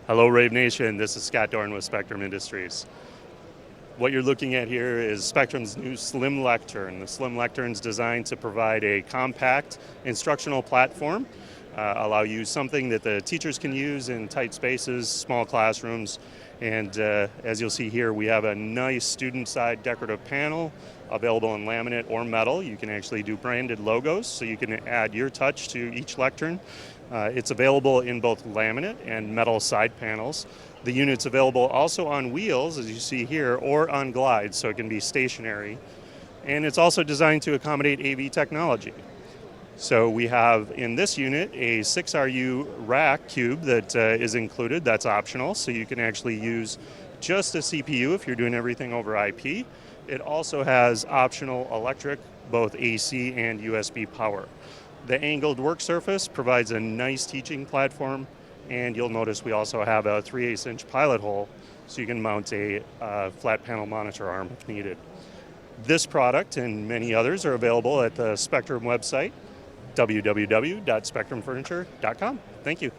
Hello, Rave Nation. This is Scott Dorn with Spectrum Industries. What you're looking at here is Spectrum's new Slim Lectern. The Slim Lectern is designed to provide a compact instructional platform, allow you something that the teachers can use in tight spaces, small classrooms, and as you'll see here, we have a nice student-side decorative panel available in laminate or metal. You can actually do branded logos, so you can add your touch to each lectern. It's available in both laminate and metal side panels. The unit's available also on wheels, as you see here, or on glides, so it can be stationary. And it's also designed to accommodate AV technology. So we have in this unit a 6RU rack cube that is included. That's optional, so you can actually use just a CPU if you're doing everything over IP. It also has optional electric, both AC and USB power. The angled work surface provides a nice teaching platform, and you'll notice we also have a 3/8" pilot hole, so you can mount a flat panel monitor arm if needed. This product and many others are available at the Spectrum website, www.spectrumfurniture.com. Thank you.